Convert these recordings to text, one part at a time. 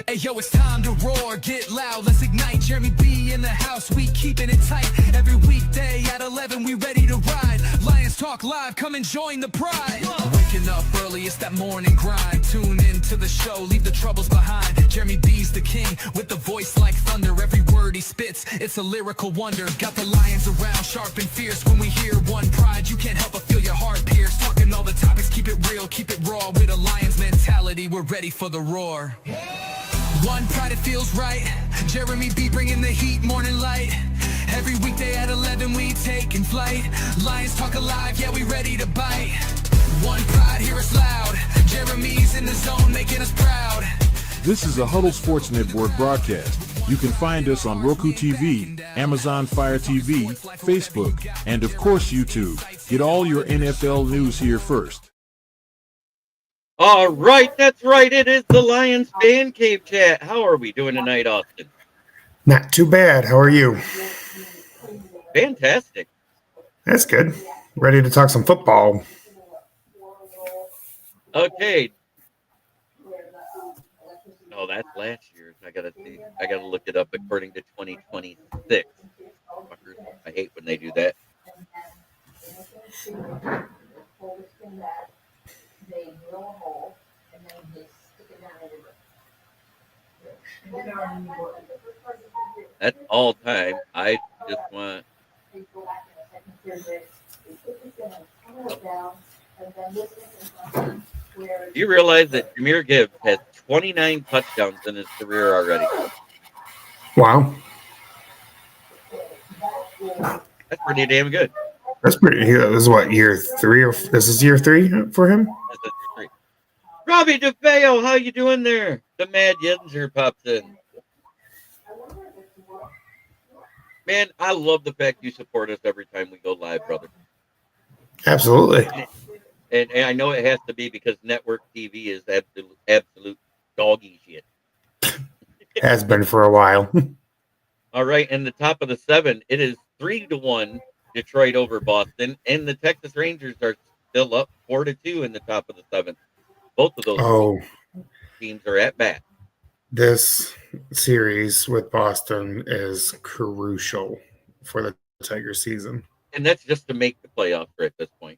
Hey yo, it's time to roar, get loud, let's ignite. Jeremy B in the house, we keeping it tight. Every weekday at 11, we ready to ride. Lions Talk Live, come and join the pride. Waking up early, it's that morning grind. Tune in to the show, leave the troubles behind. Jeremy B's the king, with the voice like thunder. Every word he spits, it's a lyrical wonder. Got the lions around, sharp and fierce. When we hear one pride, you can't help but feel your heart pierce. Talking all the topics, keep it real, keep it raw. With a lion's mentality, we're ready for the roar. One pride, it feels right. Jeremy B bringing the heat, morning light. Every weekday at 11 we taking flight. Lions Talk Alive, yeah, we ready to bite. One pride, hear us loud. Jeremy's in the zone, making us proud. This is a Huddle Sports Network broadcast. You can find us on Roku TV, Amazon Fire TV, Facebook, and of course YouTube. Get all your NFL news here first. All right, that's right. It is the Lions Fan Cave Chat. How are we doing tonight, Austin? Not too bad. How are you? Fantastic. That's good. Ready to talk some football. Okay. Oh, that's last year's. I gotta see. I gotta look it up according to 2026. I hate when they do that. That's all time. I just want. Do you realize that Jahmyr Gibbs has 29 touchdowns in his career already? Wow. That's pretty damn good. That's pretty. This is what, year three? This is year three for him? That's year three. Robbie DeFeo, how you doing there? The Mad Yenser pops in. Man, I love the fact you support us every time we go live, brother. Absolutely. And I know it has to be because network TV is absolute doggy shit. Has been for a while. All right, and the top of the 7, it is 3-1 Detroit over Boston, and the Texas Rangers are still up 4-2 in the top of the 7. Both of those teams are at bat. This series with Boston is crucial for the Tiger season. And that's just to make the playoffs at this point.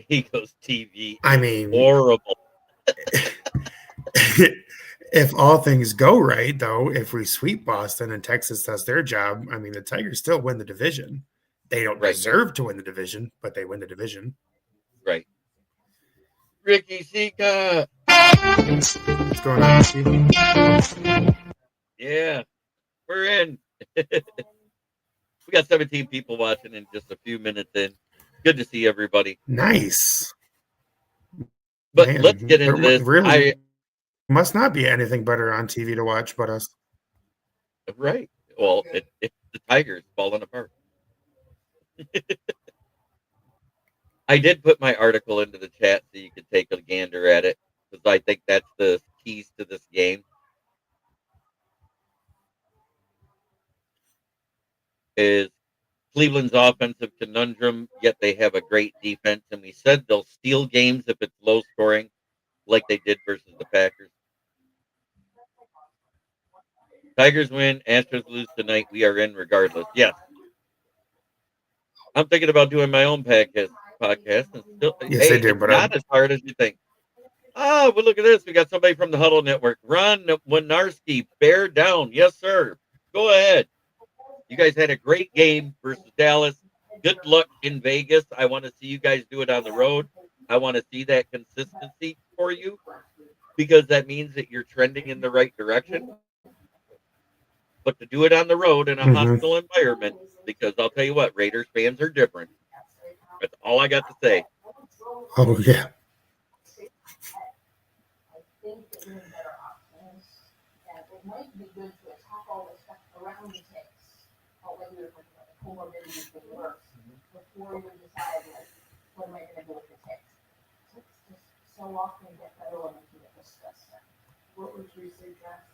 Eagles TV. I mean, horrible. If all things go right, though, if we sweep Boston and Texas does their job, I mean, the Tigers still win the division. They don't deserve to win the division, but they win the division. Right. Ricky Sika. What's going on, Ricky? Yeah, we're in. We got 17 people watching in just a few minutes in. Good to see everybody. Nice. But let's get into this. Really must not be anything better on TV to watch but us. Right. Well, it's the Tigers falling apart. I did put my article into the chat so you could take a gander at it, because I think that's the keys to this game. Is Cleveland's offensive conundrum, yet they have a great defense, and we said they'll steal games if it's low scoring, like they did versus the Packers. Tigers win, Astros lose tonight. We are in regardless. Yes. I'm thinking about doing my own podcast. And still, yes, they do, but not as hard as you think. Oh, but look at this. We got somebody from the Huddle Network. Ron Winarski, bear down. Yes, sir. Go ahead. You guys had a great game versus Dallas. Good luck in Vegas. I want to see you guys do it on the road. I want to see that consistency for you, because that means that you're trending in the right direction. But to do it on the road in a hostile environment, because I'll tell you what, Raiders fans are different. That's all I got to say. Oh, yeah. So often get better when we can discuss that. What would you suggest?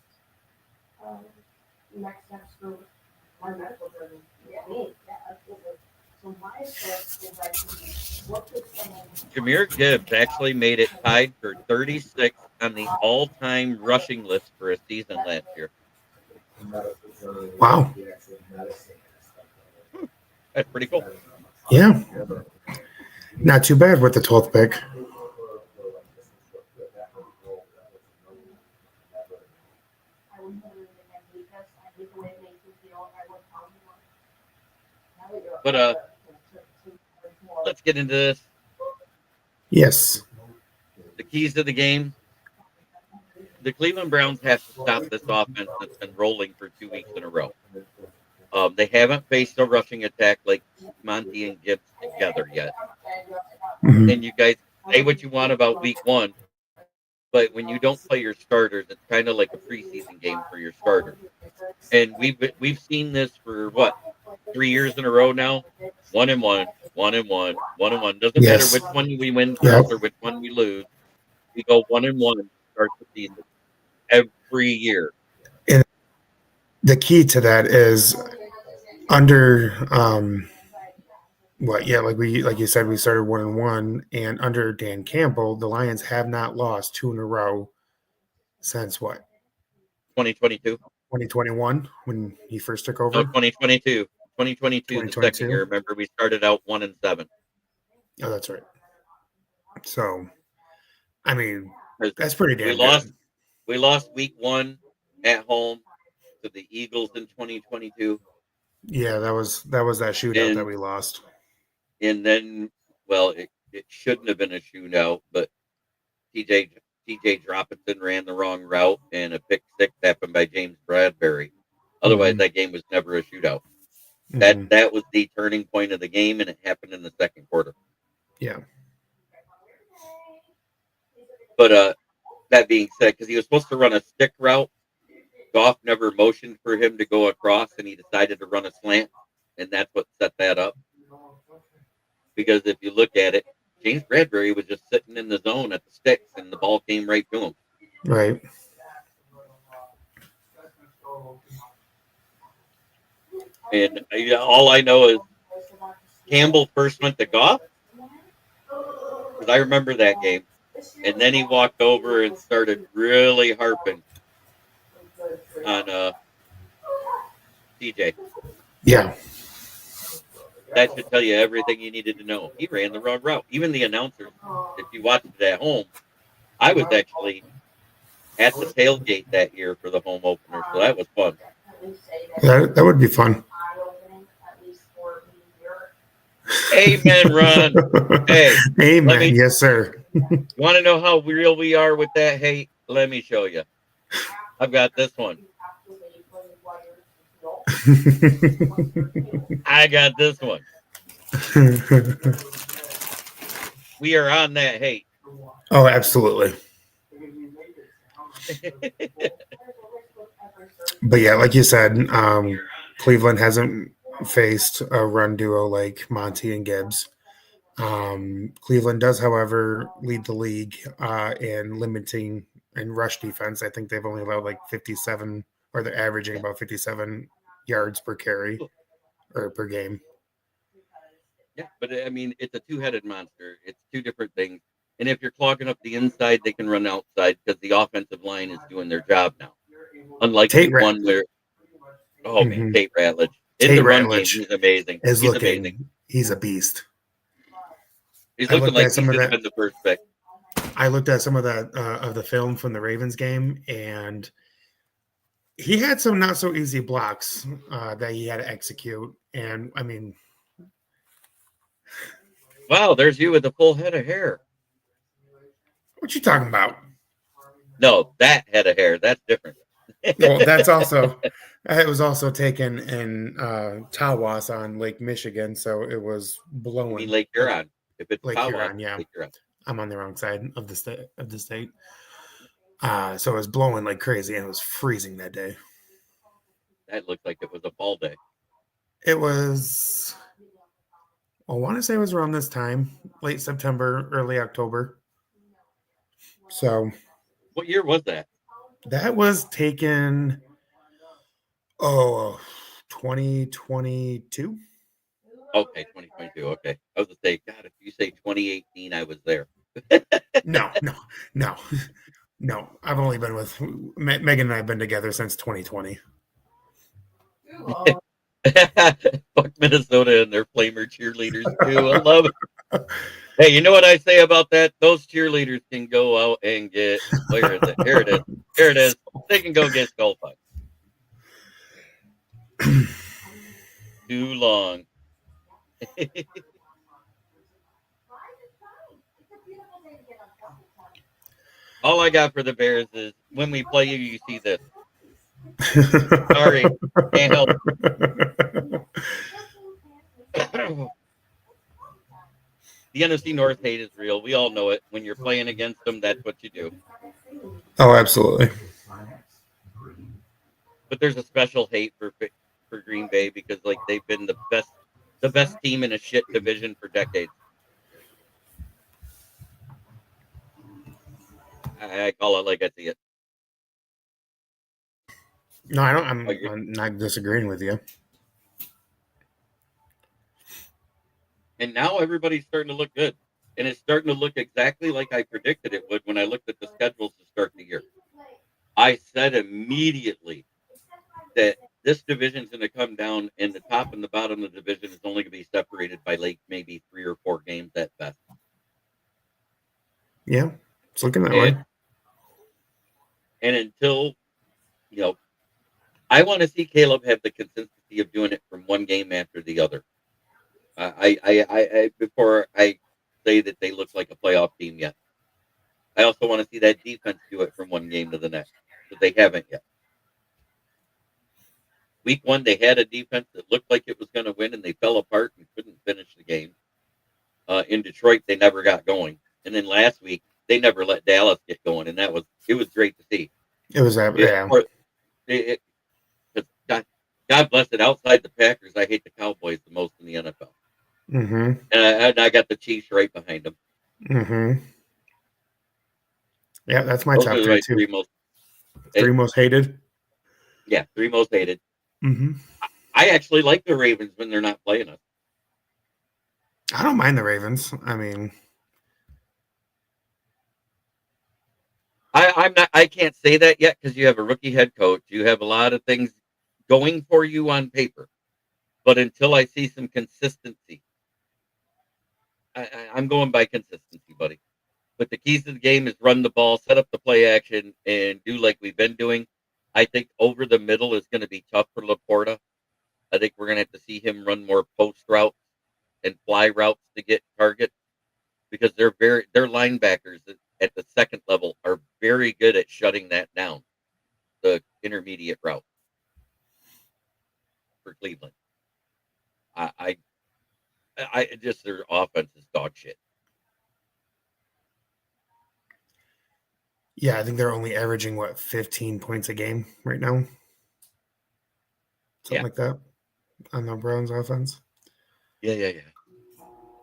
Next steps for my medical journey. Yeah, absolutely. So my question is like, what could someone? Jameer Gibbs actually made it tied for 36 on the all-time rushing list for a season last year. Wow. That's pretty cool. Yeah. Not too bad with the 12th pick. I would never even because I hate the way it makes me feel. I would probably want. But let's get into this. Yes. The keys to the game. The Cleveland Browns have to stop this offense that's been rolling for 2 weeks in a row. They haven't faced a rushing attack like Monty and Gibbs together yet. Mhm. And you guys say what you want about week one, but when you don't play your starters, it's kind of like a preseason game for your starters. And we've seen this for what, 3 years in a row now. 1-1, 1-1, 1-1. Doesn't Yes. matter which one we win Yep. first or which one we lose. We go 1-1 to start the season every year. The key to that is under like you said, we started 1-1, and under Dan Campbell, the Lions have not lost 2 in a row since what, 2022. 2021 when he first took No, over. 2022. 2022, the 2022? second year. Remember, we started out 1-7. Oh, that's right. So, I mean, 'Cause that's pretty damn we lost. good. We lost week 1 at home to the Eagles in 2022, Yeah, that was that shootout And- that we lost. and then, well, it shouldn't have been a shootout, but TJ Droppinson ran the wrong route, and a pick six happened by James Bradbury. Otherwise, Mhm. that game was never a shootout. Mhm. That was the turning point of the game, and it happened in the second quarter. Yeah. But that being said, because he was supposed to run a stick route, Goff never motioned for him to go across, and he decided to run a slant, and that's what set that up. Because if you look at it, James Bradbury was just sitting in the zone at the sticks, and the ball came right to him. Right. And all I know is Campbell first went to Goff, because I remember that game, and then he walked over and started really harping on TJ. Yeah. That should tell you everything you needed to know. He ran the wrong route. Even the announcers, if you watched it at home, I was actually at the tailgate that year for the home opener, so that was fun. That would be fun. Amen, Ron. Hey, Amen. me- Yes, sir. You want to know how real we are with that hate? Let me show you. I've got this one. I got this one. We are on that hate. Oh, absolutely. But yeah, like you said, Cleveland hasn't faced a run duo like Monty and Gibbs. Cleveland does, however, lead the league in limiting and rush defense. I think they've only allowed like 57, or they're averaging about 57 yards per carry or per game. Yeah, but I mean, it's a two-headed monster. It's two different things. And if you're clogging up the inside, they can run outside because the offensive line is doing their job now. Unlike Tate the one where, oh man, Mhm. Tate Ratledge. In Tate the run game, Ratledge he's amazing. Is He's looking, amazing. he's a beast. He's I looking looked like at he some of should have that- been the first pick. I looked at some of that of the film from the Ravens game, and he had some not so easy blocks that he had to execute. And I mean, Wow, there's you with a full head of hair. what you talking about? No, that head of hair. That's different. Well, that's also it was also taken in Tawas on Lake Michigan, so it was I blowing. mean, Lake Huron. If it's Lake Tawa, Huron, yeah. Lake Huron. I'm on the wrong side of the state. So it was blowing like crazy, and it was freezing that day. That looked like it was a fall day. It was, I want to say it was around this time, late September, early October. So What year was that? that was taken, 2022. Okay, 2022. Okay. I was going to say, God, if you say 2018, I was there. No. I've only been with Megan and I have been together since 2020. Fuck Minnesota and their flamer cheerleaders, too. I love it. Hey, you know what I say about that? Those cheerleaders can go out and get, where is it? Here it is. Here it is. They can go get skull fucked. Too long. All I got for the Bears is when we play you, you see this. Sorry, can't help. The NFC North hate is real. We all know it. When you're playing against them, that's what you do. Oh, absolutely. But there's a special hate for Green Bay because like they've been the best team in a shit division for decades. I call it like I see it. No, I don't. I'm not disagreeing with you. And now everybody's starting to look good. And it's starting to look exactly like I predicted it would when I looked at the schedules to start the year. I said immediately that this division's going to come down, and the top and the bottom of the division is only going to be separated by like maybe 3 or 4 games at best. Yeah, it's looking that way. And until, I want to see Caleb have the consistency of doing it from one game after the other. Before I say that they look like a playoff team yet. I also want to see that defense do it from one game to the next, but they haven't yet. Week 1, they had a defense that looked like it was going to win, and they fell apart and couldn't finish the game. In Detroit, they never got going, and then last week they never let Dallas get going, and it was great to see. It was God bless it. Outside the Packers, I hate the Cowboys the most in the NFL. Mm-hmm. And I got the Chiefs right behind them. Mm-hmm. Yeah, that's my top 3 too. Three most hated. Yeah, 3 most hated. Mm-hmm. I actually like the Ravens when they're not playing us. I don't mind the Ravens. I mean, I can't say that yet because you have a rookie head coach. You have a lot of things going for you on paper. But until I see some consistency, I'm going by consistency, buddy. But the keys to the game is run the ball, set up the play action, and do like we've been doing. I think over the middle is going to be tough for Laporta. I think we're going to have to see him run more post routes and fly routes to get targets because their linebackers at the second level are very good at shutting that down, the intermediate route for Cleveland. I just their offense is dog shit. Yeah, I think they're only averaging 15 points a game right now, something like that, on the Browns offense. Yeah.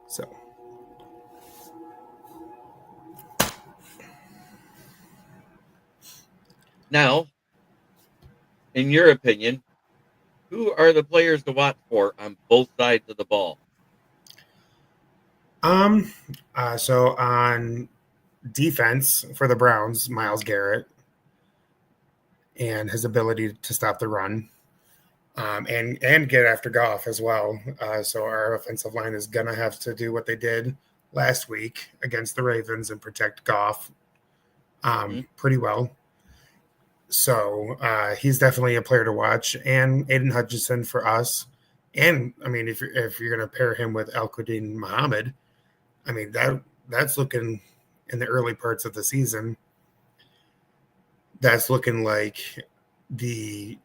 So, now, in your opinion, who are the players to watch for on both sides of the ball? So on defense for the Browns, Myles Garrett and his ability to stop the run, and get after Goff as well. So our offensive line is gonna have to do what they did last week against the Ravens and protect Goff pretty well. So he's definitely a player to watch, and Aiden Hutchinson for us. And I mean, if you're gonna pair him with Al-Quadin Muhammad, I mean that's looking in the early parts of the season. That's looking like the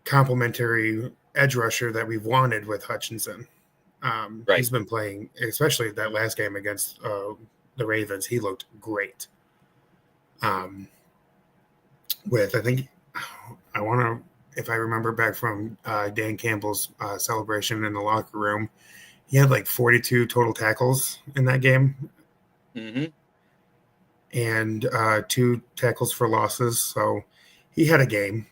complementary edge rusher that we've wanted with Hutchinson. Right. He's been playing, especially that last game against the Ravens. He looked great. With, I think, if I remember back from Dan Campbell's celebration in the locker room, he had like 42 total tackles in that game. Mm-hmm. And 2 tackles for losses. So he had a game.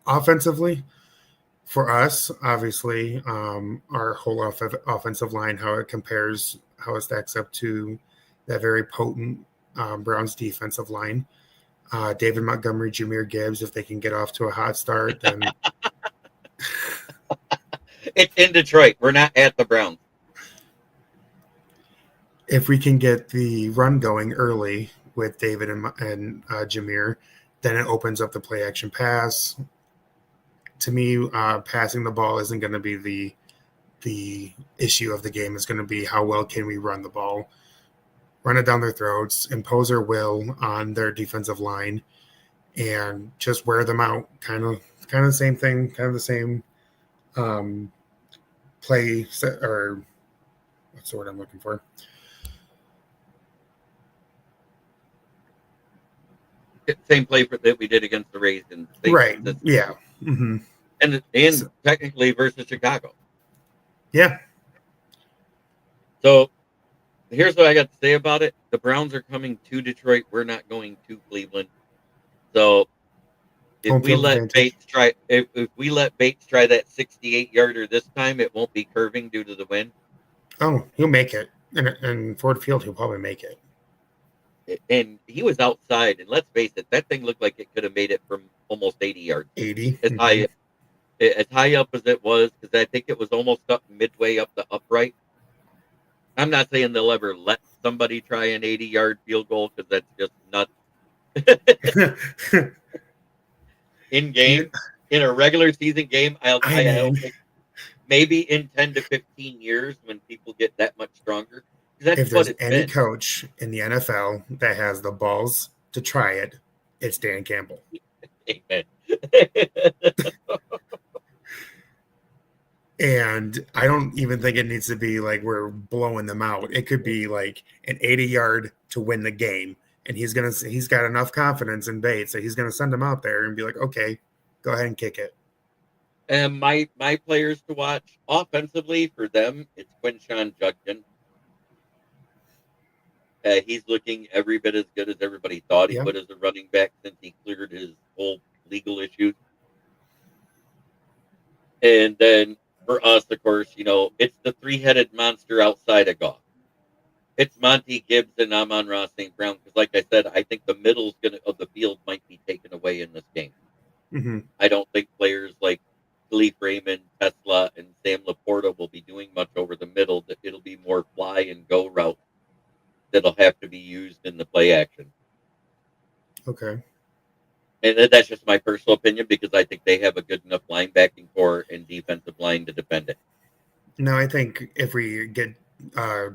Offensively, For us, obviously, our whole offensive line, how it compares, how it stacks up to that very potent Browns defensive line. David Montgomery, Jameer Gibbs, if they can get off to a hot start, then It's in Detroit. We're not at the Browns. if we can get the run going early with David and Jameer, then it opens up the play action pass. To me, passing the ball isn't going to be the issue of the game. It's going to be how well can we run the ball, run it down their throats, impose our will on their defensive line, and just wear them out. Kind of the same thing. Kind of the same play set, or what's the word I'm looking for? Same play that we did against the Rays. And Right. Yeah. Mm-hmm. And technically versus Chicago. Yeah. So here's what I got to say about it. The Browns are coming to Detroit. We're not going to Cleveland. So if Home we field let advantage. Bates try, if we let Bates try that 68-yarder this time, it won't be curving due to the wind. Oh, he'll make it. And Ford Field, he'll probably make it. And he was outside, and let's face it, that thing looked like it could have made it from almost 80 yards. 80. As high up as it was, because I think it was almost up midway up the upright. I'm not saying they'll ever let somebody try an 80-yard field goal because that's just nuts. In game, in a regular season game, I don't think maybe in 10 to 15 years when people get that much stronger. That's if what there's it's any been. coach in the NFL that has the balls to try it, it's Dan Campbell. Amen. And I don't even think it needs to be like we're blowing them out. It could be like an 80-yard to win the game. And he's got enough confidence in Bates that he's gonna send him out there and be like, okay, go ahead and kick it. And my players to watch offensively for them, it's Quinshawn Judkins. He's looking every bit as good as everybody thought he would as a running back since he cleared his whole legal issues. And then for us, of course, it's the three-headed monster outside of Goff. It's Monty Gibbs and Amon-Ra St. Brown because, like I said, I think the middle of the field might be taken away in this game. Mm-hmm. I don't think players like Khalif Raymond, Tesla, and Sam Laporta will be doing much over the middle. That it'll be more fly and go route that'll have to be used in the play action. Okay. And that's just my personal opinion because I think they have a good enough linebacking core and defensive line to defend it. No, I think if we get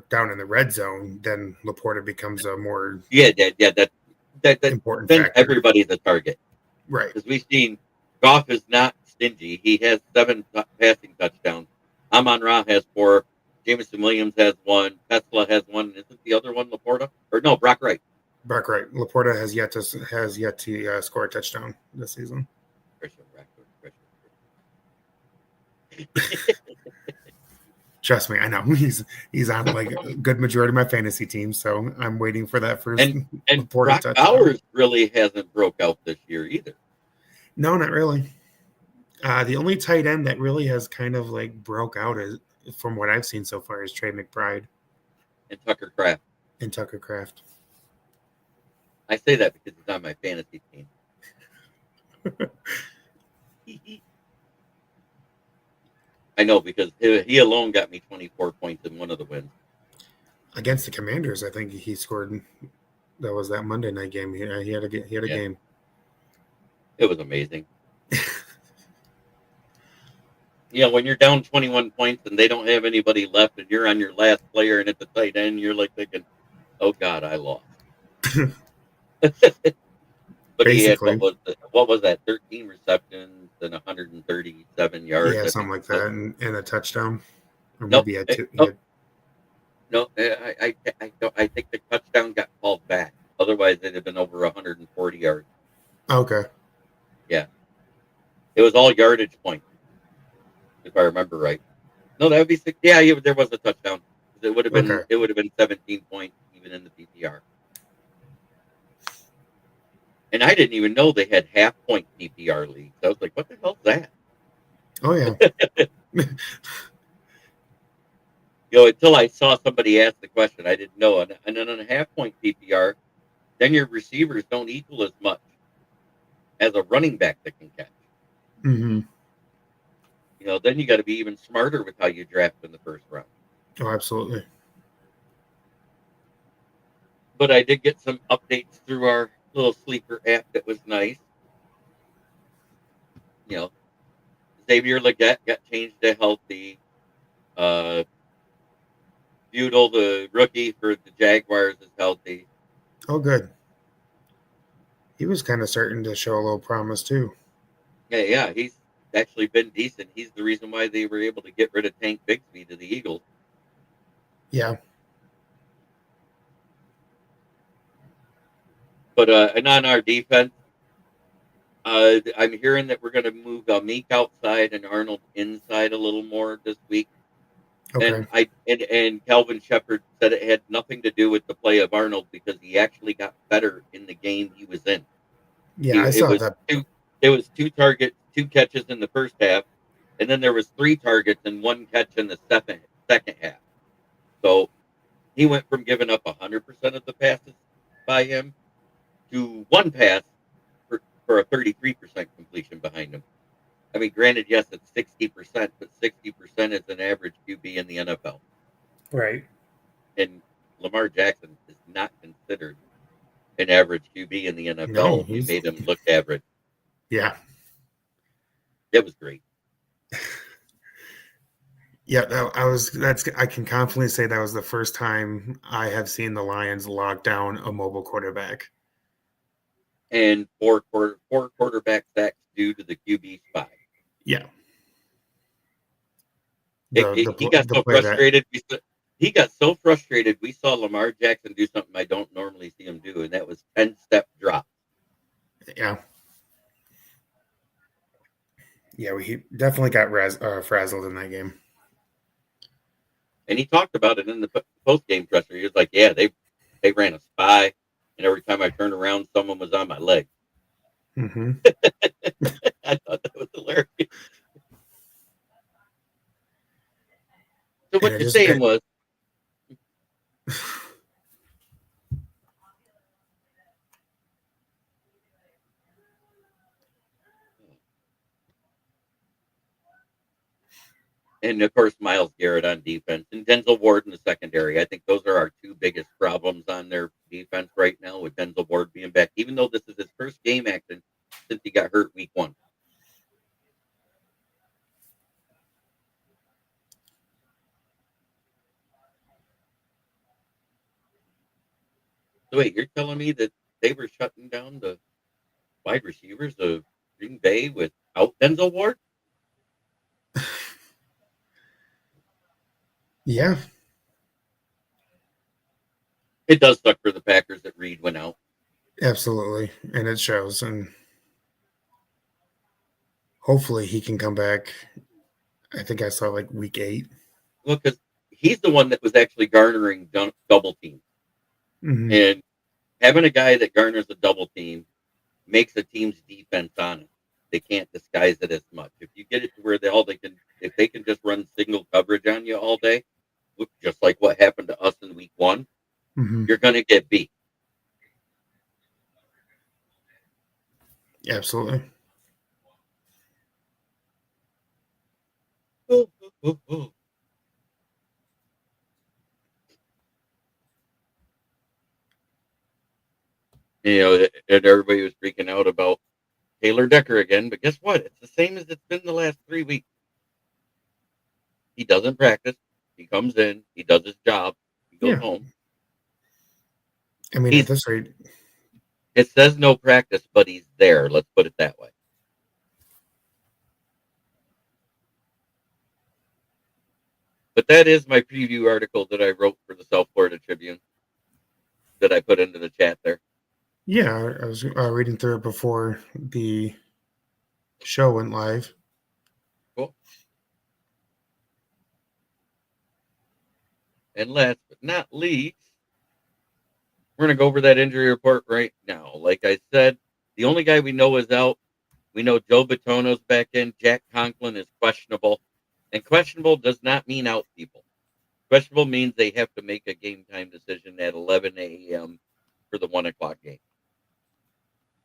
down in the red zone, then Laporta becomes a more that important then factor. everybody's a target. Right. Because we've seen Goff is not stingy. He has 7 passing touchdowns. Amon-Ra has 4. Jameson Williams has 1. Tesla has 1. Isn't the other one Laporta? Or no, Brock Wright. Brock Wright. Laporta has yet to score a touchdown this season. Trust me, I know he's on like a good majority of my fantasy team, so I'm waiting for that first. And Brock Bowers really hasn't broke out this year either. No, not really. The only tight end that really has kind of like broke out is, from what I've seen so far, is Trey McBride and Tucker Kraft. I say that because he's on my fantasy team. I know because he alone got me 24 points in one of the wins. Against the Commanders, I think he scored. That was that Monday night game. He had a game. It was amazing. When you're down 21 points and they don't have anybody left and you're on your last player and at the tight end, you're like thinking, oh, God, I lost. But basically. He had, what was that, 13 receptions and 137 yards? Yeah, something like that, and a touchdown. Or nope. maybe I think the touchdown got called back. Otherwise, it'd have been over 140 yards. Okay. Yeah. It was all yardage points, if I remember right. No, that would be 6. Yeah, there was a touchdown. It would have been 17 points even in the PPR. And I didn't even know they had half-point PPR leagues. I was like, what the hell is that? Oh yeah. Until I saw somebody ask the question, I didn't know. And then on a half point PPR, then your receivers don't equal as much as a running back that can catch. Hmm. Then you got to be even smarter with how you draft in the first round. Oh, absolutely. But I did get some updates through our little sleeper app that was nice. You know, Xavier Legette got changed to healthy. Budel, the rookie for the Jaguars, is healthy. Oh, good. He was kind of starting to show a little promise too. Yeah, he's actually been decent. He's the reason why they were able to get rid of Tank Bigsby to the Eagles. Yeah. But and on our defense, I'm hearing that we're going to move Meek outside and Arnold inside a little more this week. Okay. And Calvin Shepard said it had nothing to do with the play of Arnold because he actually got better in the game he was in. Yeah, I saw that. It was 2 targets, 2 catches in the first half, and then there was 3 targets and 1 catch in the second half. So he went from giving up 100% of the passes by him to 1 pass for a 33% completion behind him. I mean, granted, yes, it's 60%, but 60% is an average QB in the NFL. Right. And Lamar Jackson is not considered an average QB in the NFL. No, You made him look average. Yeah. It was great. Yeah, I can confidently say that was the first time I have seen the Lions lock down a mobile quarterback. And 4 quarterback sacks due to the QB spy. Yeah. He got so frustrated. He got so frustrated. We saw Lamar Jackson do something I don't normally see him do, and that was 10-step drop. Yeah. Yeah, he definitely got frazzled in that game. And he talked about it in the post-game presser. He was like, "Yeah, they ran a spy, and every time I turned around, someone was on my leg." Mm-hmm. I thought that was hilarious. So what you're saying was, and of course Myles Garrett on defense and Denzel Ward in the secondary. I think those are our 2 biggest problems on their defense right now, with Denzel Ward being back, even though this is his first game action since he got hurt week 1. So wait, you're telling me that they were shutting down the wide receivers of Green Bay without Denzel Ward? Yeah. It does suck for the Packers that Reed went out. Absolutely. And it shows. And hopefully he can come back. I think I saw like week 8. Well, because he's the one that was actually garnering double teams. Mm-hmm. And having a guy that garners a double team makes a team's defense honest. They can't disguise it as much. If you get it to where if they can just run single coverage on you all day, just like what happened to us in week 1, Mm-hmm. you're going to get beat. Absolutely. Ooh, ooh, ooh. And everybody was freaking out about Taylor Decker again, but guess what? It's the same as it's been the last 3 weeks. He doesn't practice. He comes in. He does his job. He goes home. I mean, at this rate, it says no practice, but he's there. Let's put it that way. But that is my preview article that I wrote for the South Florida Tribune that I put into the chat there. Yeah, I was reading through it before the show went live. Cool. And last but not least, we're going to go over that injury report right now. Like I said, the only guy we know is out We know Joe Bitono's back in. Jack Conklin is questionable. And questionable does not mean out, people. Questionable means they have to make a game time decision at 11 a.m. for the 1 o'clock game.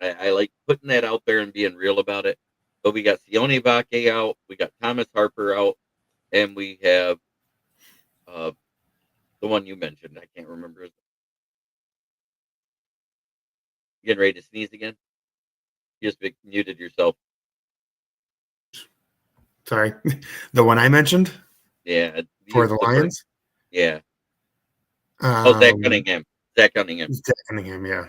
I like putting that out there and being real about it. But we got Sione Vake out. We got Thomas Harper out. And we have the one you mentioned. I can't remember his. You getting ready to sneeze again? You just muted yourself. Sorry. The one I mentioned Yeah. for the Lions? Yeah. Zach Cunningham. Zach Cunningham. Zach Cunningham, yeah.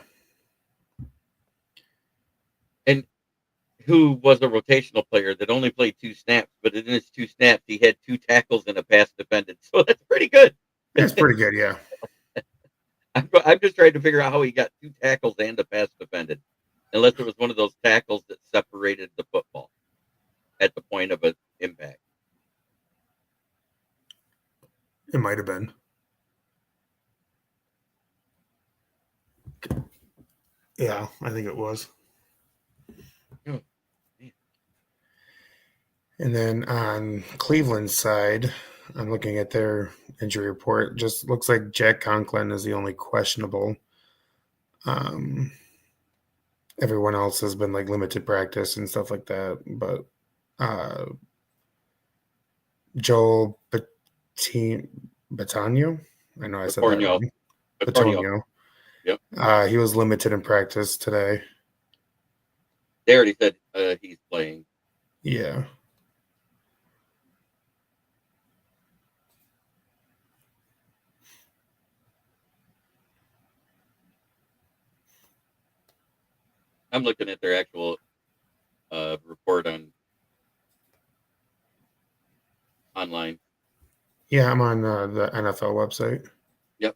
And who was a rotational player that only played 2 snaps, but in his 2 snaps, he had 2 tackles and a pass defended. So that's pretty good. That's pretty good, yeah. I'm just trying to figure out how he got 2 tackles and a pass defended, unless it was one of those tackles that separated the football at the point of an impact. It might have been. Yeah, I think it was. Oh, man. And then on Cleveland's side, I'm looking at their injury report. Just looks like Jack Conklin is the only questionable. Everyone else has been like limited practice and stuff like that. But Joel Batonio, I know I said that wrong. Batonio. Yep. He was limited in practice today. They already said he's playing. Yeah. I'm looking at their actual report online. Yeah, I'm on the NFL website. Yep.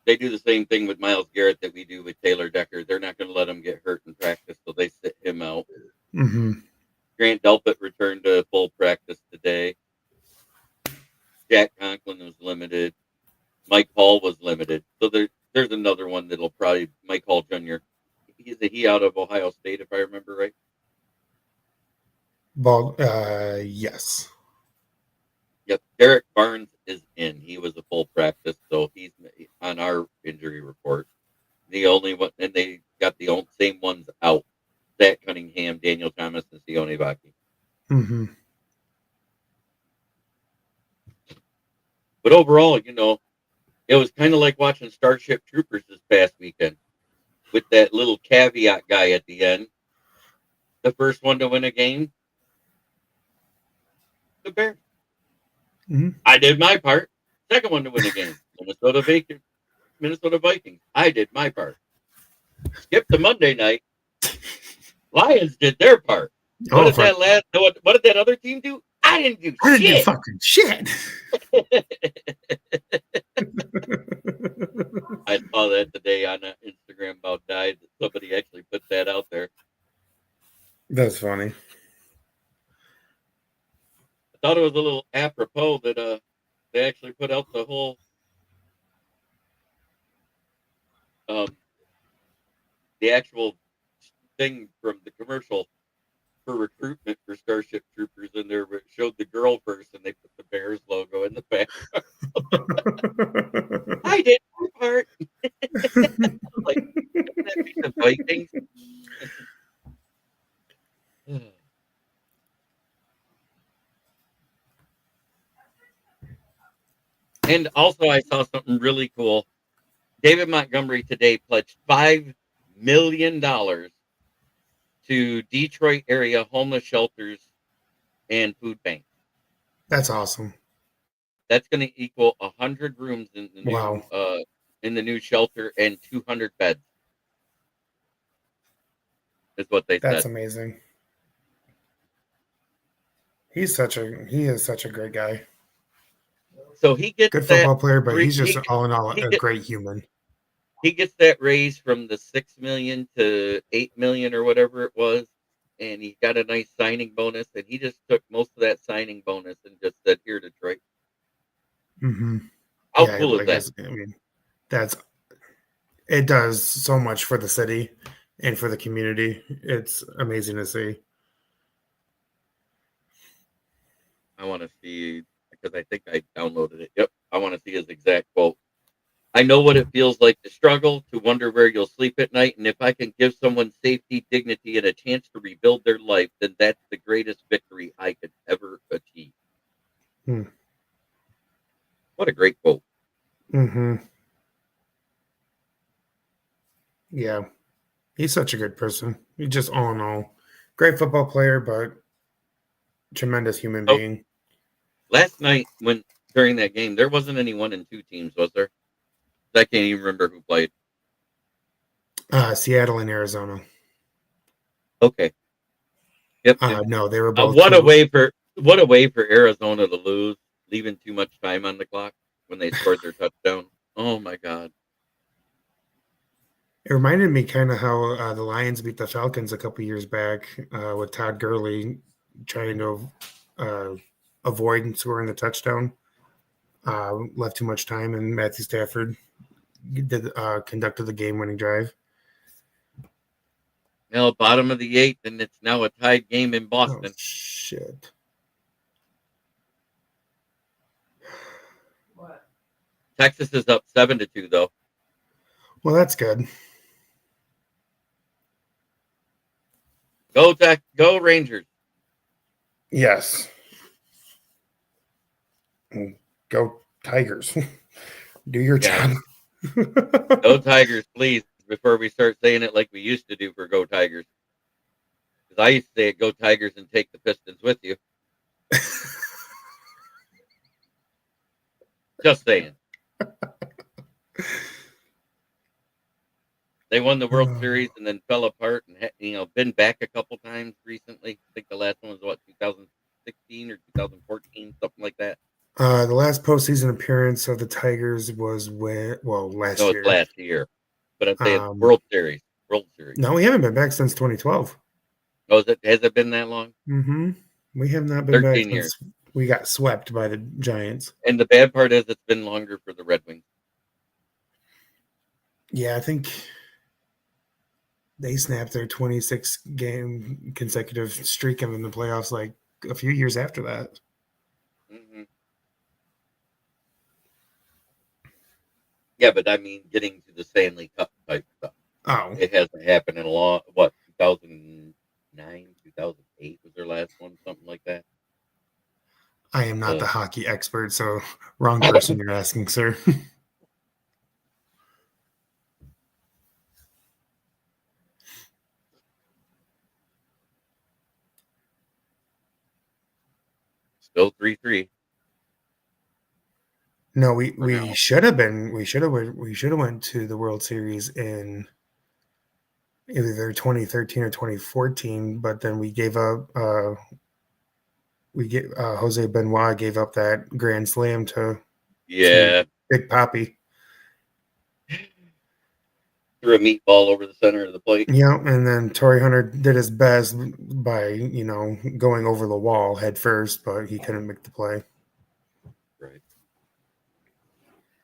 They do the same thing with Myles Garrett that we do with Taylor Decker. They're not going to let him get hurt in practice, so they sit him out. Mm-hmm. Grant Delpit returned to full practice today. Jack Conklin was limited. Mike Hall was limited. So there's another one that'll probably Mike Hall Jr. Is he out of Ohio State, if I remember right? Yes. Yep. Derek Barnes is in. He was a full practice, so he's on our injury report. The only one, and they got the same ones out: Zach Cunningham, Daniel Thomas, and Sione Vake. Mm-hmm. But overall, it was kind of like watching Starship Troopers this past weekend with that little caveat guy at the end. The first one to win a game, the Bears. Mm-hmm. I did my part. Second one to win a game, Minnesota Vikings. I did my part. Skip the Monday night. Lions did their part. What did that other team do? I didn't do I shit. didn't do fucking shit. I saw that today on Instagram about Died. Somebody actually put that out there. That's funny. I thought it was a little apropos that they actually put out the whole the actual thing from the commercial for recruitment for Starship Troopers, and there showed the girl first, and they put the Bears logo in the back. I did my part. Like, wouldn't that be the Vikings? And also, I saw something really cool. David Montgomery today pledged $5 million to Detroit area homeless shelters and food banks. That's awesome. That's going to equal 100 rooms in the new shelter and 200 beds. Is what they said. That's amazing. He is such a great guy. So he gets good football player, but he's just all in all a great human. He gets that raise from the $6 million to $8 million or whatever it was, and he got a nice signing bonus. And he just took most of that signing bonus and just said, "Here, Detroit." Mm-hmm. How cool is that? I mean, that's It does so much for the city and for the community. It's amazing to see. I want to see because I think I downloaded it. Yep, I want to see his exact quote. I know what it feels like to struggle, to wonder where you'll sleep at night, and if I can give someone safety, dignity, and a chance to rebuild their life, then that's the greatest victory I could ever achieve. Hmm. What a great quote. Mm-hmm. Yeah. He's such a good person. He's just all in all great football player, but tremendous human So being. last night, when during that game, there wasn't any 1-2 teams, was there? I can't even remember who played. Seattle and Arizona. Okay. Yep. No, they were both What a two. way for Arizona to lose, leaving too much time on the clock when they scored their touchdown. Oh my God. It reminded me kind of how the Lions beat the Falcons a couple years back with Todd Gurley trying to avoid scoring the touchdown. Left too much time, and Matthew Stafford conducted the game-winning drive. Well, bottom of the 8th, and it's now a tied game in Oh, Boston. shit. Texas is up 7-2, though. Well, that's good. Go Rangers. Yes. Go Tigers. Do your Yeah. job. Go Tigers, please, before we start saying it like we used to do for Go Tigers. Because I used to say it, Go Tigers and take the Pistons with you. Just saying. They won the World Series and then fell apart and been back a couple times recently. I think the last one was 2016 or 2014, something like that. The last postseason appearance of the Tigers was last No, year. it's last year. But I'm saying World Series. World Series. No, we haven't been back since 2012. Oh, has it been that long? Mm-hmm. We have not been 13 back years. since we got swept by the Giants. And the bad part is it's been longer for the Red Wings. Yeah, I think they snapped their 26-game consecutive streak in the playoffs like a few years after that. Mm-hmm. Yeah, but I mean, getting to the Stanley Cup type stuff. Oh. It hasn't happened in 2009, 2008 was their last one, something like that. I am not the hockey expert, so wrong person you're asking, sir. Still 3-3. No, we should have went to the World Series in either 2013 or 2014, but then we gave up. Jose Benoit gave up that grand slam to Big Papi. Threw a meatball over the center of the plate. Yeah, and then Torrey Hunter did his best by going over the wall head first, but he couldn't make the play. Right.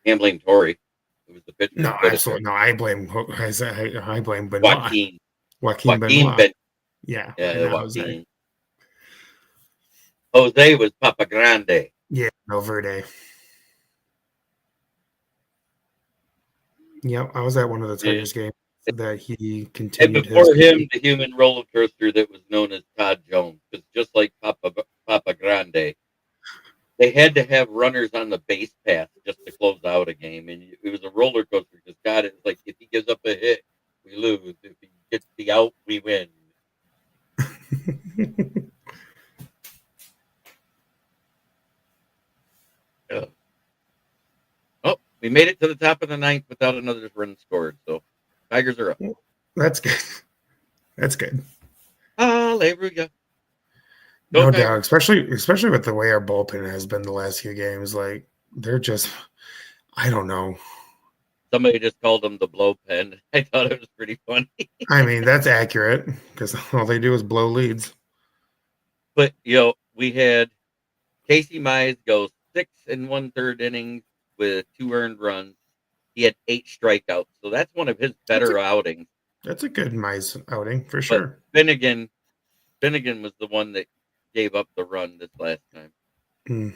Can't blame Torrey. It was the pitcher. No, absolutely no. I blame Benoit. Joaquin Benoit. Yeah, Joaquin. Jose was Papa Grande. Yeah, Valverde. Yep, I was at one of the Tigers games that he continued. And before him, the human roller coaster that was known as Todd Jones, because just like Papa Grande, they had to have runners on the base path just to close out a game, and it was a roller coaster. Because God, it's like if he gives up a hit, we lose. If he gets the out, we win. Yeah. Oh, we made it to the top of the 9th without another run scored. So Tigers are up. That's good. That's good. Hallelujah. No doubt, especially with the way our bullpen has been the last few games. Like they're just, I don't know. Somebody just called them the blow pen. I thought it was pretty funny. I mean, that's accurate because all they do is blow leads. But we had Casey Mize go 6 1/3 innings with 2 earned runs. He had 8 strikeouts, so that's one of his better outings. That's a good Mize outing for But sure. Finnegan was the one that gave up the run this last time. Mm.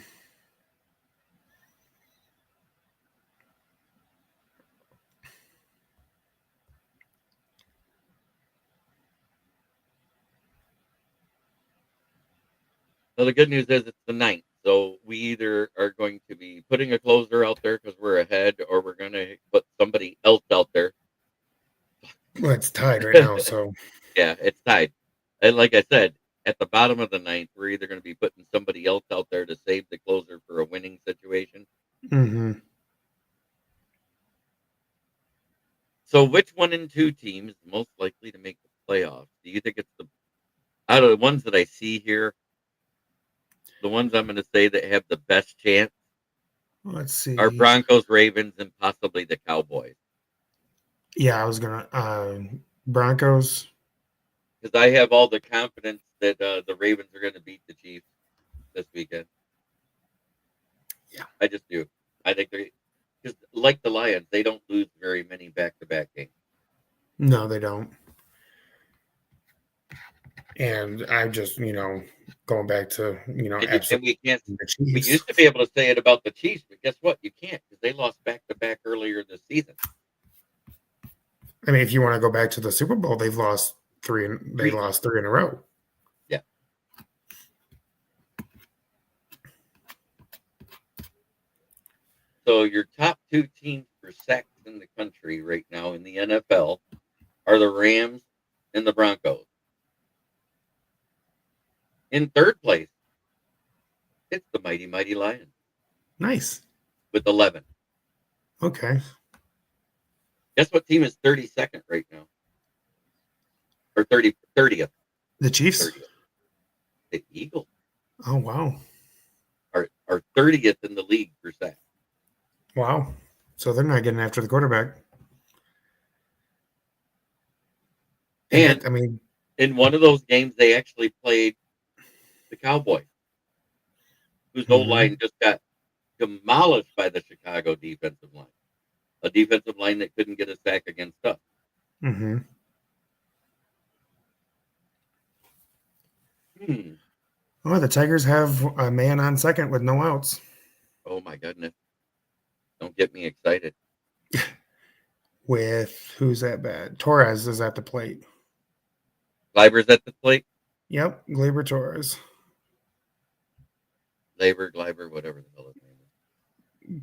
So the good news is it's the 9th. So we either are going to be putting a closer out there because we're ahead, or we're going to put somebody else out there. Well, it's tied right now, so Yeah, it's tied. And like I said, at the bottom of the 9th, we're either going to be putting somebody else out there to save the closer for a winning situation. hmm So which 1 and 2 teams is most likely to make the playoffs? Do you think it's out of the ones that I see here, the ones I'm going to say that have the best chance let's see. are Broncos, Ravens, and possibly the Cowboys? Yeah, I was gonna Broncos. Because I have all the confidence that the Ravens are going to beat the Chiefs this weekend. Yeah. I just do. I think they're because like the Lions, they don't lose very many back-to-back games. No, they don't. And I'm just, going back to, And absolutely we can't. the We Chiefs. used to be able to say it about the Chiefs, but guess what? You can't because they lost back-to-back earlier this season. I mean, if you want to go back to the Super Bowl, they've lost three. They lost 3 in a row. Yeah. So your top 2 teams for sacks in the country right now in the NFL are the Rams and the Broncos. In third place, it's the mighty, mighty Lions Nice. with 11. Okay. Guess what team is 32nd right now? Or 30th? The Chiefs. 30th. The Eagles Oh wow. are 30th in the league for sacks. Wow. So they're not getting after the quarterback. And I mean, in one of those games, they actually played the Cowboys, whose O-line just got demolished by the Chicago defensive line. A defensive line that couldn't get a sack against us. mm-hmm. Oh, the Tigers have a man on second with no outs. Oh my goodness. Don't get me excited. With who's that bad? Torres is at the plate. Gleiber's at the plate. Yep, Gleyber Torres. Gleiber, whatever the hell his name is.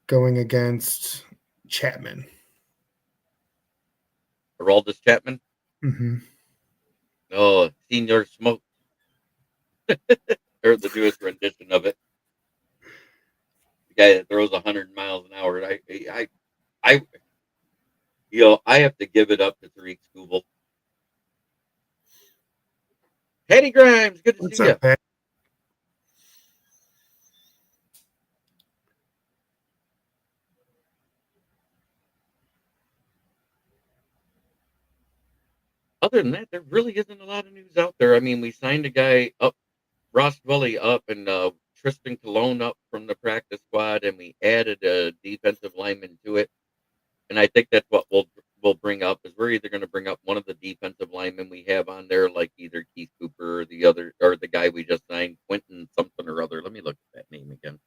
Going against Chapman. Aroldis Chapman. Mm-hmm. Oh, Senior Smoke. Or the newest rendition of it. The guy that throws 100 miles an hour. I have to give it up to Tariq Skubal. Patty Grimes, good to What's see you. up, Pat? Other than that, there really isn't a lot of news out there. I mean, we signed a guy up, Ross Dwelly up, and Tristan Colon up from the practice squad, and we added a defensive lineman to it. And I think that's what we'll bring up is we're either going to bring up one of the defensive linemen we have on there, like either Keith Cooper or the other, or the guy we just signed, Quentin something or other. Let me look at that name again.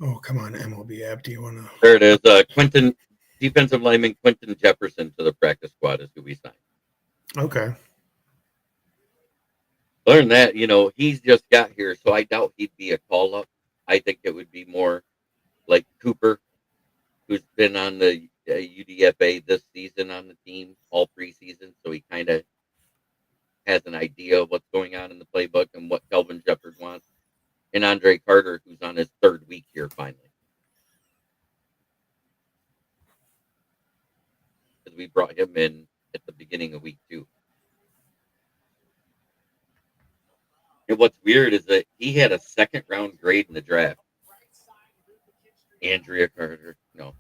Oh, come on, MLB app. Do you want to? There it is. Quentin, defensive lineman Quentin Jefferson to the practice squad is who we signed. Okay. Other than that, he's just got here, so I doubt he'd be a call up. I think it would be more like Cooper, who's been on the UDFA this season on the team all preseason, so he kind of has an idea of what's going on in the playbook and what Kelvin Shepherd wants. And Andre Carter, who's on his 3rd week here finally. Because we brought him in at the beginning of week 2. And what's weird is that he had a 2nd round grade in the draft. Andrea Carter. No.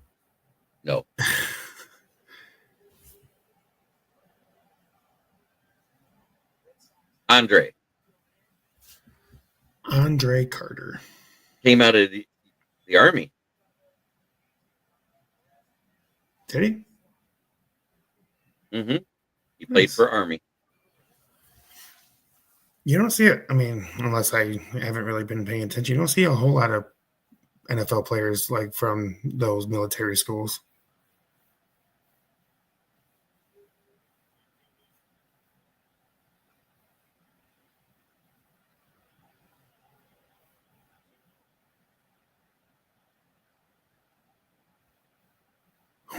Andre Carter. came out of the Army. Did he? Mm-hmm. He played Nice. for Army. You don't see it. I mean, unless I haven't really been paying attention, you don't see a whole lot of NFL players like from those military schools.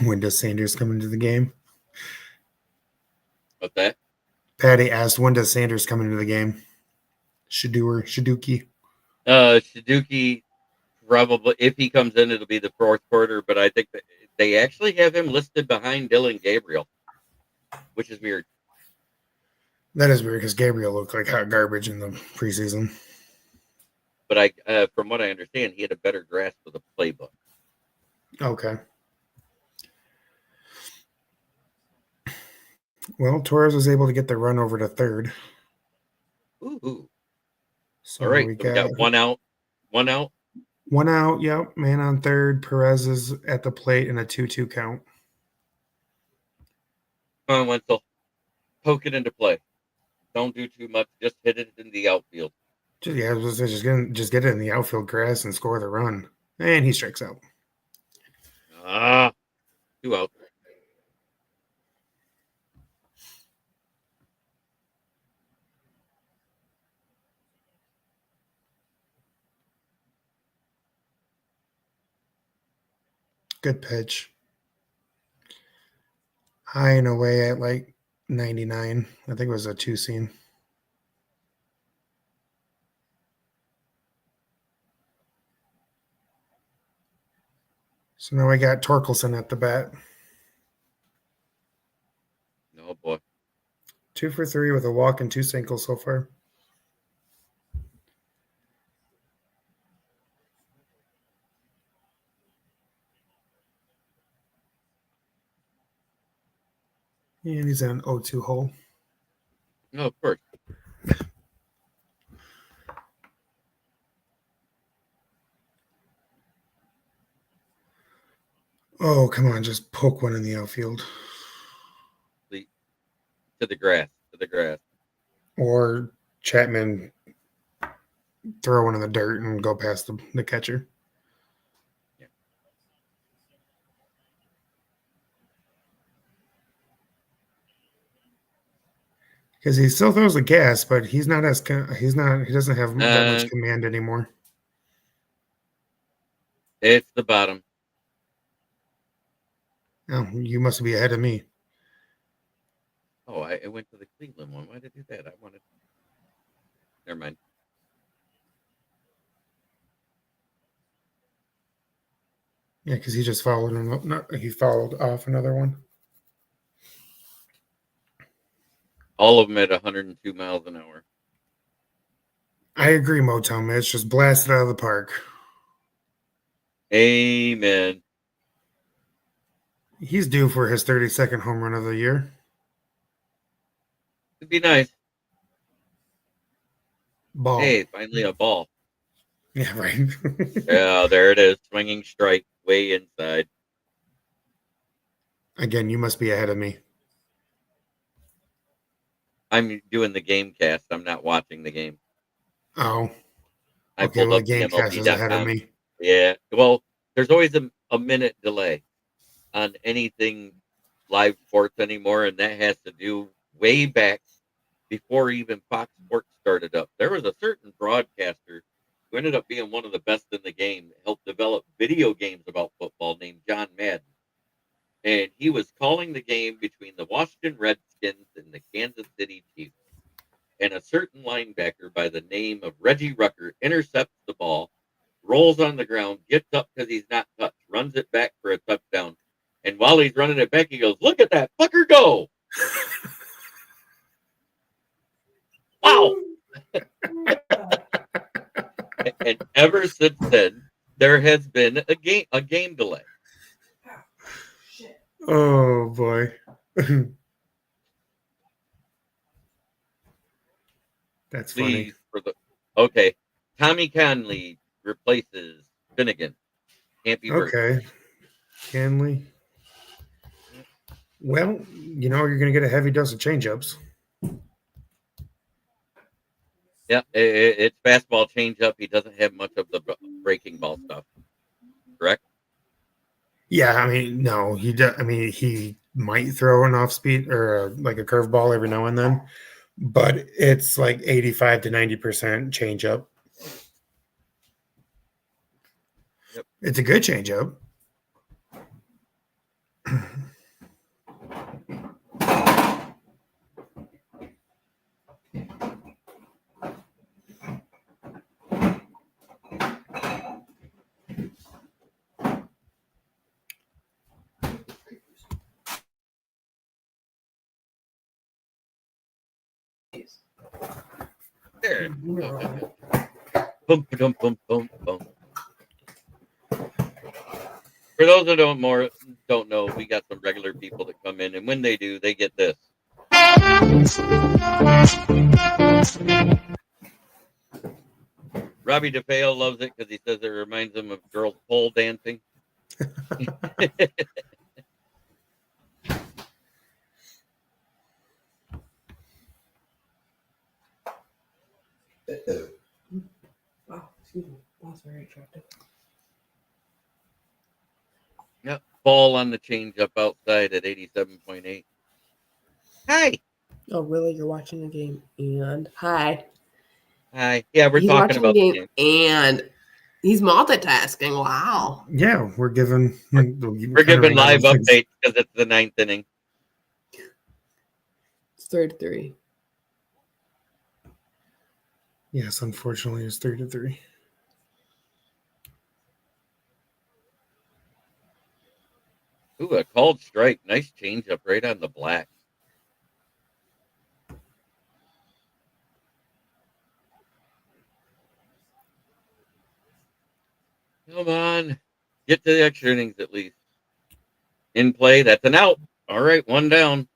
When does Sanders come into the game? What's that? Patty asked, when does Sanders come into the game? Shaduki. Shiduki probably, if he comes in, it'll be the fourth quarter. But I think that they actually have him listed behind Dylan Gabriel, which is weird. That is weird because Gabriel looked like hot garbage in the preseason. But from what I understand, he had a better grasp of the playbook. Okay. Well, Torres was able to get the run over to third. Ooh. So All right. we So we got one out. One out. One out. Yep. Man on third. Perez is at the plate in a 2-2 count. Come on, Wenzel. Poke it into play. Don't do too much. Just hit it in the outfield. Just get it in the outfield grass and score the run. And he strikes out. 2 out. Good pitch. High and away at like 99. I think it was a 2-seam. So now we got Torkelson at the bat. Oh, boy. 2 for 3 with a walk and 2 singles so far. And he's in an 0-2 hole. No, of course. Oh, come on. Just poke one in the outfield. To the grass. To the grass. Or Chapman throw one in the dirt and go past the catcher. Yeah. Because he still throws the gas, but he doesn't have that much command anymore. It's the bottom. Oh, you must be ahead of me. Oh, I went to the Cleveland one. Why did I do that? I wanted. Never mind. Yeah, because he just followed him up. No, he followed off another one. All of them at 102 miles an hour. I agree, Motown Mitch. Just blasted out of the park. Amen. He's due for his 32nd home run of the year. It'd be nice. Ball. Hey, finally a ball. Yeah, right. Yeah, there it is. Swinging strike way inside. Again, you must be ahead of me. I'm doing the game cast. I'm not watching the game. Oh. I Okay, pulled well, up the game cast is ahead of MLB.com. me. Yeah. Well, there's always a minute delay on anything live sports anymore, and that has to do way back before even Fox Sports started up. There was a certain broadcaster who ended up being one of the best in the game, helped develop video games about football, named John Madden. And he was calling the game between the Washington Redskins and the Kansas City Chiefs. And a certain linebacker by the name of Reggie Rucker intercepts the ball, rolls on the ground, gets up because he's not touched, runs it back for a touchdown. And while he's running it back, he goes, "Look at that fucker go!" Wow. And ever since then, there has been a game delay. Oh, boy. That's funny. Please for the okay. Tommy Conley replaces Finnegan. Can't be worse. Okay. Hanley. Well, you're going to get a heavy dose of changeups. Yeah, it's fastball changeup. He doesn't have much of the breaking ball stuff. Correct? Yeah, I mean, no, he might throw an off speed or like a curveball every now and then, but it's like 85 to 90% changeup. Yep. It's a good changeup. There. Boom, boom, boom, boom, boom. For those that don't know, we got some regular people that come in, and when they do, they get this. Robbie DeFeo loves it because he says it reminds him of girls pole dancing. Wow, excuse me. That's very attractive. Yep, ball on the changeup outside at 87.8. Hi. Oh, really? You're watching the game? And hi. Hi. Yeah, we're He's talking watching about the game. and he's multitasking. Wow. Yeah, we're giving We're giving live updates because it's the 9th inning. It's 3-3. Yes, unfortunately, it's 3-3. Ooh, a called strike. Nice changeup right on the black. Come on. Get to the extra innings at least. In play, that's an out. All right, one down.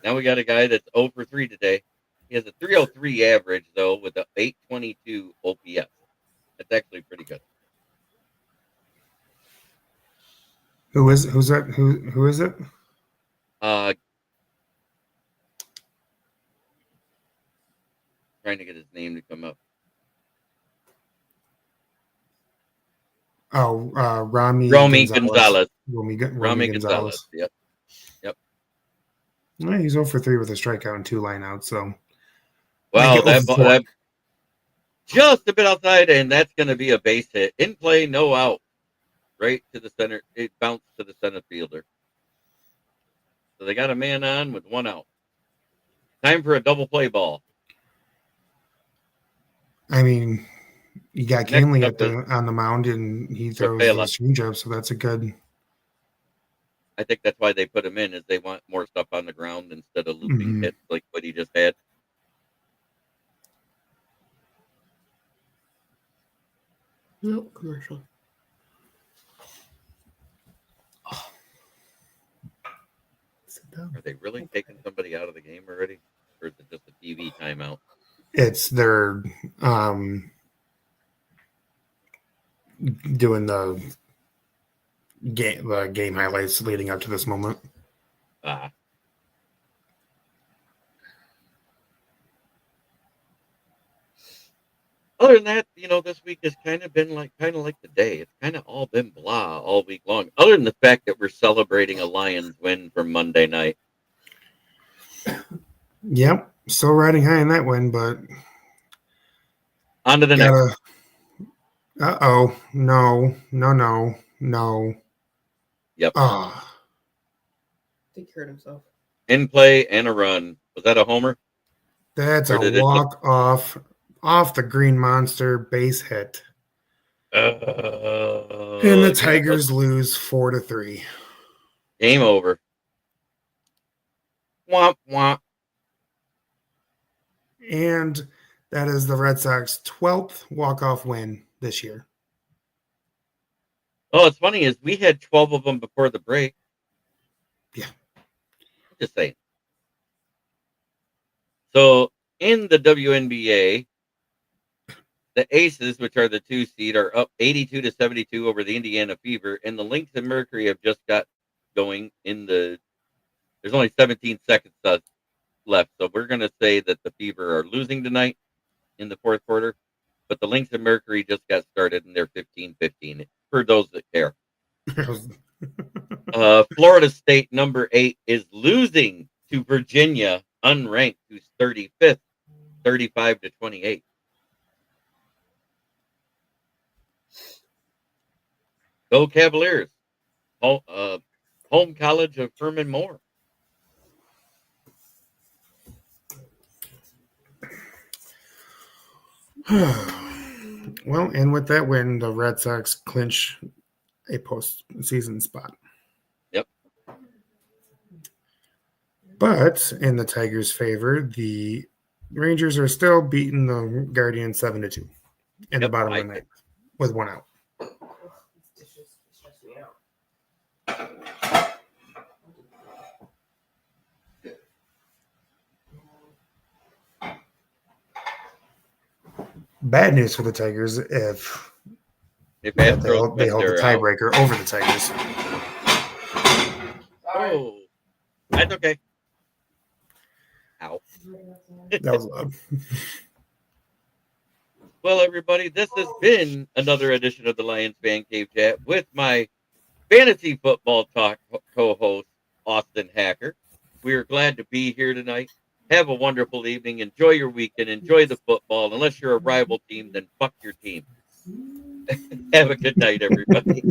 Now we got a guy that's 0 for 3 today. He has a 303 average, though, with a 822 OPS. That's actually pretty good. Who's that? Who is it? Trying to get his name to come up. Oh, Romy Gonzalez. Romy Gonzalez. Gonzalez. Yep. Well, he's 0 for 3 with a strikeout and 2 lineouts. So, Wow, Like, that just a bit outside, and that's going to be a base hit. In play, no out. Right to the center. It bounced to the center fielder. So they got a man on with 1 out. Time for a double play ball. I mean, you got Next Canley up on the mound, and he throws the Rafaela. changeup, so that's a good. I think that's why they put him in, is they want more stuff on the ground instead of looping Mhm. hits like what he just had. Nope, commercial. Sit down. Are they really taking somebody out of the game already? Or is it just a TV timeout? It's they're doing the game highlights leading up to this moment. Ah. Other than that, this week has kind of been like the day. It's kind of all been blah all week long. Other than the fact that we're celebrating a Lions win from Monday night. Yep, still riding high in that win, but On to the next. No. Yep. Ah, I think he hurt himself. In play and a run. Was that a homer? that's Or a did it walk off the Green Monster base hit, and the Tigers lose 4-3. Game over. Womp womp. And that is the Red Sox 12th walk-off win this year. Oh, it's funny is we had 12 of them before the break. Yeah. Just saying. So in the WNBA, the Aces, which are the 2 seed, are up 82 to 72 over the Indiana Fever, and the Lynx and Mercury have just got going in the. There's only 17 seconds left, so we're going to say that the Fever are losing tonight in the fourth quarter, but the Lynx and Mercury just got started and they're 15-15 for those that care. Florida State number 8 is losing to Virginia unranked, who's 35th, 35 to 28. Go Cavaliers. Home college of Furman Moore. Well, and with that win, the Red Sox clinch a postseason spot. Yep. But in the Tigers' favor, the Rangers are still beating the Guardians 7-2 in the bottom of the ninth with 1 out. This just stressed me out. Bad news for the Tigers if If they Astros hold win, the they're out. tiebreaker over the Tigers. Sorry. Oh, that's okay. Ow. That was loud. Well, everybody, this has been another edition of the Lions Fan Cave Chat with my fantasy football talk co-host, Austin Hacker. We are glad to be here tonight. Have a wonderful evening. Enjoy your weekend. Enjoy the football. Unless you're a rival team, then fuck your team. Have a good night, everybody.